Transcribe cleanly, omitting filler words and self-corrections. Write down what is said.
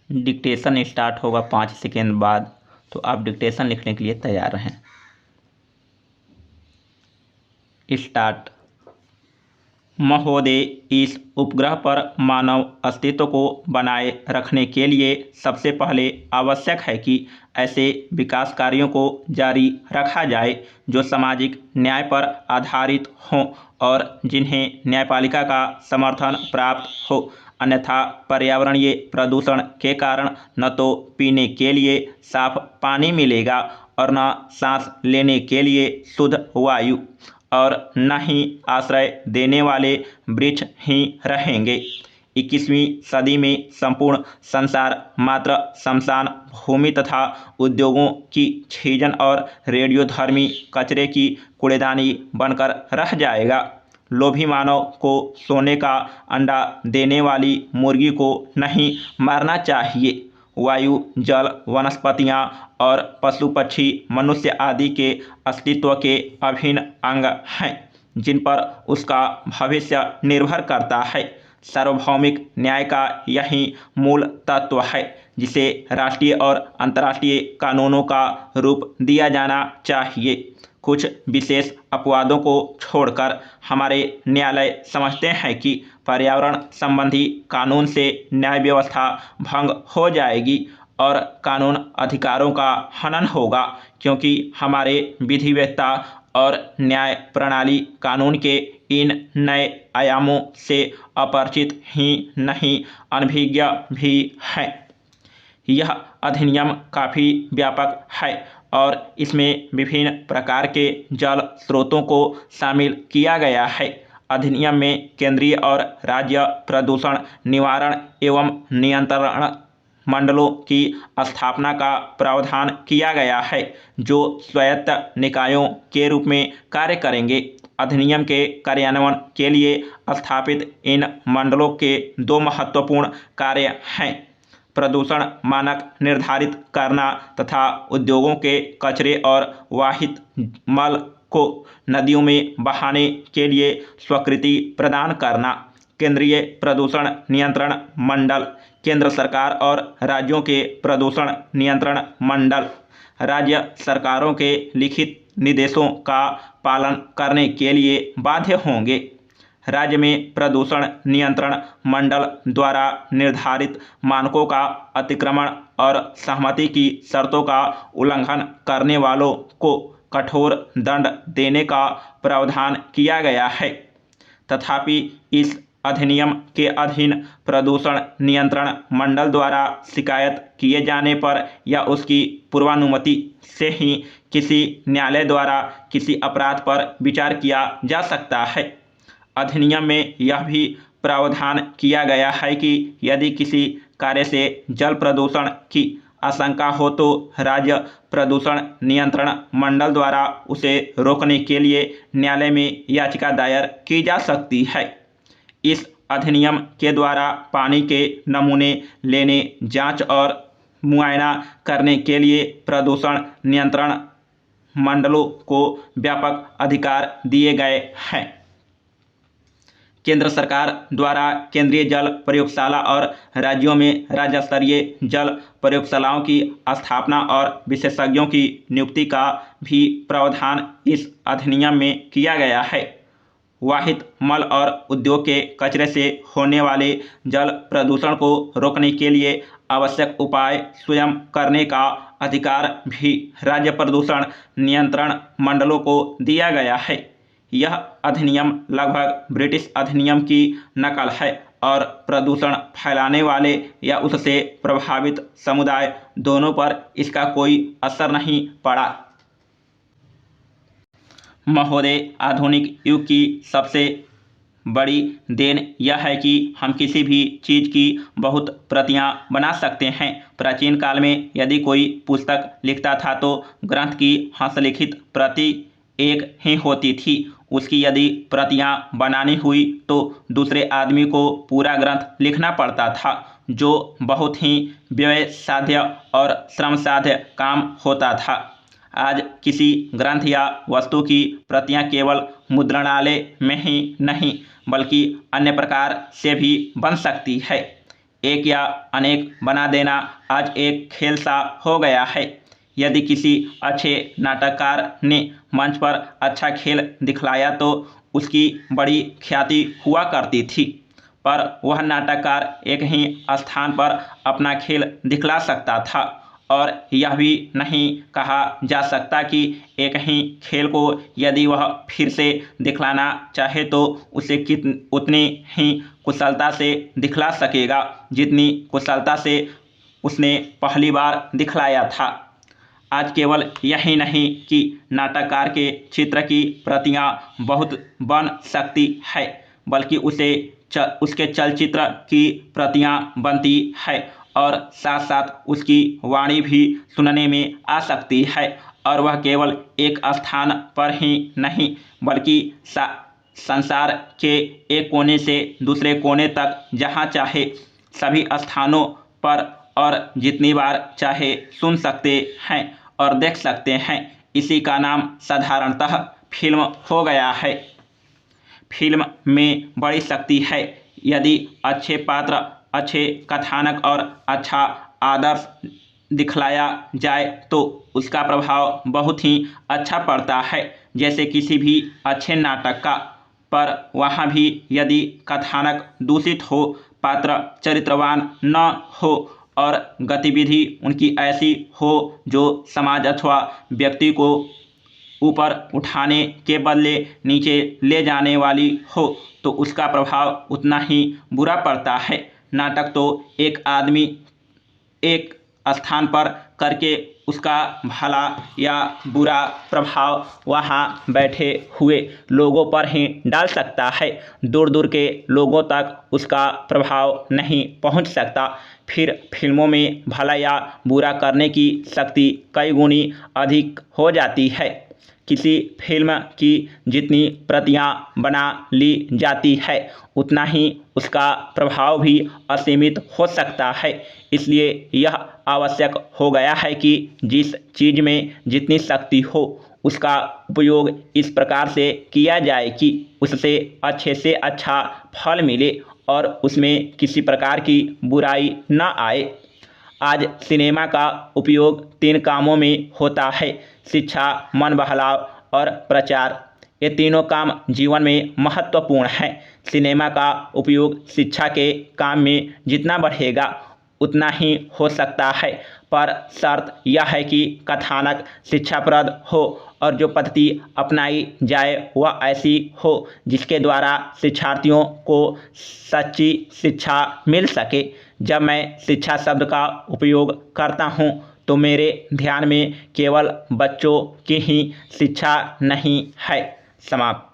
Dictation start होगा 5 second बाद, तो आप डिक्टेशन लिखने के लिए तैयार हैं। स्टार्ट। महोदय, इस उपग्रह पर मानव अस्तित्व को बनाए रखने के लिए सबसे पहले आवश्यक है कि ऐसे विकास कार्यों को जारी रखा जाए जो सामाजिक न्याय पर आधारित हों और जिन्हें न्यायपालिका का समर्थन प्राप्त हो। अन्यथा पर्यावरणीय प्रदूषण के कारण न तो पीने के लिए साफ पानी मिलेगा और न सांस लेने के लिए शुद्ध वायु, और न ही आश्रय देने वाले वृक्ष ही रहेंगे। 21वीं सदी में संपूर्ण संसार मात्र शमशान भूमि तथा उद्योगों की छीजन और रेडियोधर्मी कचरे की कूड़ेदानी बनकर रह जाएगा। लोभी मानव को सोने का अंडा देने वाली मुर्गी को नहीं मारना चाहिए। वायु, जल, वनस्पतियाँ और पशु पक्षी मनुष्य आदि के अस्तित्व के अभिन्न अंग हैं जिन पर उसका भविष्य निर्भर करता है। सार्वभौमिक न्याय का यही मूल तत्व है जिसे राष्ट्रीय और अंतर्राष्ट्रीय कानूनों का रूप दिया जाना चाहिए। कुछ विशेष अपवादों को छोड़कर हमारे न्यायालय समझते हैं कि पर्यावरण संबंधी कानून से न्याय व्यवस्था भंग हो जाएगी और कानून अधिकारों का हनन होगा, क्योंकि हमारे विधिवेत्ता और न्याय प्रणाली कानून के इन नए आयामों से अपरिचित ही नहीं, अनभिज्ञ भी है। यह अधिनियम काफ़ी व्यापक है और इसमें विभिन्न प्रकार के जल स्रोतों को शामिल किया गया है। अधिनियम में केंद्रीय और राज्य प्रदूषण निवारण एवं नियंत्रण मंडलों की स्थापना का प्रावधान किया गया है जो स्वायत्त निकायों के रूप में कार्य करेंगे। अधिनियम के कार्यान्वयन के लिए स्थापित इन मंडलों के 2 महत्वपूर्ण कार्य हैं: प्रदूषण मानक निर्धारित करना तथा उद्योगों के कचरे और वाहित मल को नदियों में बहाने के लिए स्वीकृति प्रदान करना। केंद्रीय प्रदूषण नियंत्रण मंडल, केंद्र सरकार और राज्यों के प्रदूषण नियंत्रण मंडल राज्य सरकारों के लिखित निर्देशों का पालन करने के लिए बाध्य होंगे। राज्य में प्रदूषण नियंत्रण मंडल द्वारा निर्धारित मानकों का अतिक्रमण और सहमति की शर्तों का उल्लंघन करने वालों को कठोर दंड देने का प्रावधान किया गया है। तथापि इस अधिनियम के अधीन प्रदूषण नियंत्रण मंडल द्वारा शिकायत किए जाने पर या उसकी पूर्वानुमति से ही किसी न्यायालय द्वारा किसी अपराध पर विचार किया जा सकता है। अधिनियम में यह भी प्रावधान किया गया है कि यदि किसी कार्य से जल प्रदूषण की आशंका हो तो राज्य प्रदूषण नियंत्रण मंडल द्वारा उसे रोकने के लिए न्यायालय में याचिका दायर की जा सकती है। इस अधिनियम के द्वारा पानी के नमूने लेने, जांच और मुआयना करने के लिए प्रदूषण नियंत्रण मंडलों को व्यापक अधिकार दिए गए हैं। केंद्र सरकार द्वारा केंद्रीय जल प्रयोगशाला और राज्यों में राज्य स्तरीय जल प्रयोगशालाओं की स्थापना और विशेषज्ञों की नियुक्ति का भी प्रावधान इस अधिनियम में किया गया है। वाहित मल और उद्योग के कचरे से होने वाले जल प्रदूषण को रोकने के लिए आवश्यक उपाय स्वयं करने का अधिकार भी राज्य प्रदूषण नियंत्रण मंडलों को दिया गया है। यह अधिनियम लगभग ब्रिटिश अधिनियम की नकल है और प्रदूषण फैलाने वाले या उससे प्रभावित समुदाय दोनों पर इसका कोई असर नहीं पड़ा। महोदय, आधुनिक युग की सबसे बड़ी देन यह है कि हम किसी भी चीज़ की बहुत प्रतियां बना सकते हैं। प्राचीन काल में यदि कोई पुस्तक लिखता था तो ग्रंथ की हस्तलिखित प्रति एक ही होती थी। उसकी यदि प्रतियां बनानी हुई तो दूसरे आदमी को पूरा ग्रंथ लिखना पड़ता था, जो बहुत ही व्यय साध्य और श्रम साध्य काम होता था। आज किसी ग्रंथ या वस्तु की प्रतियां केवल मुद्रणालय में ही नहीं बल्कि अन्य प्रकार से भी बन सकती है। एक या अनेक बना देना आज एक खेल सा हो गया है। यदि किसी अच्छे नाटककार ने मंच पर अच्छा खेल दिखलाया तो उसकी बड़ी ख्याति हुआ करती थी, पर वह नाटककार एक ही स्थान पर अपना खेल दिखला सकता था और यह भी नहीं कहा जा सकता कि एक ही खेल को यदि वह फिर से दिखलाना चाहे तो उसे उतनी ही कुशलता से दिखला सकेगा जितनी कुशलता से उसने पहली बार दिखलाया था। आज केवल यही नहीं कि नाटककार के चित्र की प्रतियां बहुत बन सकती है, बल्कि उसके चलचित्र की प्रतियां बनती है और साथ साथ उसकी वाणी भी सुनने में आ सकती है, और वह केवल एक स्थान पर ही नहीं बल्कि संसार के एक कोने से दूसरे कोने तक जहाँ चाहे सभी स्थानों पर और जितनी बार चाहे सुन सकते हैं और देख सकते हैं। इसी का नाम साधारणतः फिल्म हो गया है। फिल्म में बड़ी शक्ति है। यदि अच्छे पात्र, अच्छे कथानक और अच्छा आदर्श दिखलाया जाए तो उसका प्रभाव बहुत ही अच्छा पड़ता है। जैसे किसी भी अच्छे नाटक का, पर वहाँ भी यदि कथानक दूषित हो, पात्र चरित्रवान न हो और गतिविधि उनकी ऐसी हो जो समाज अथवा व्यक्ति को ऊपर उठाने के बदले नीचे ले जाने वाली हो, तो उसका प्रभाव उतना ही बुरा पड़ता है। नाटक तो एक आदमी एक स्थान पर करके उसका भला या बुरा प्रभाव वहाँ बैठे हुए लोगों पर ही डाल सकता है। दूर दूर के लोगों तक उसका प्रभाव नहीं पहुँच सकता। फिर फिल्मों में भला या बुरा करने की शक्ति कई गुनी अधिक हो जाती है। किसी फिल्म की जितनी प्रतियां बना ली जाती है उतना ही उसका प्रभाव भी असीमित हो सकता है। इसलिए यह आवश्यक हो गया है कि जिस चीज़ में जितनी शक्ति हो उसका उपयोग इस प्रकार से किया जाए कि उससे अच्छे से अच्छा फल मिले और उसमें किसी प्रकार की बुराई न आए। आज सिनेमा का उपयोग 3 कामों में होता है: शिक्षा, मन बहलाव और प्रचार। ये तीनों काम जीवन में महत्वपूर्ण हैं। सिनेमा का उपयोग शिक्षा के काम में जितना बढ़ेगा उतना ही हो सकता है, पर शर्त यह है कि कथानक शिक्षाप्रद हो और जो पद्धति अपनाई जाए वह ऐसी हो जिसके द्वारा शिक्षार्थियों को सच्ची शिक्षा मिल सके। जब मैं शिक्षा शब्द का उपयोग करता हूँ तो मेरे ध्यान में केवल बच्चों की ही शिक्षा नहीं है। समाप्त।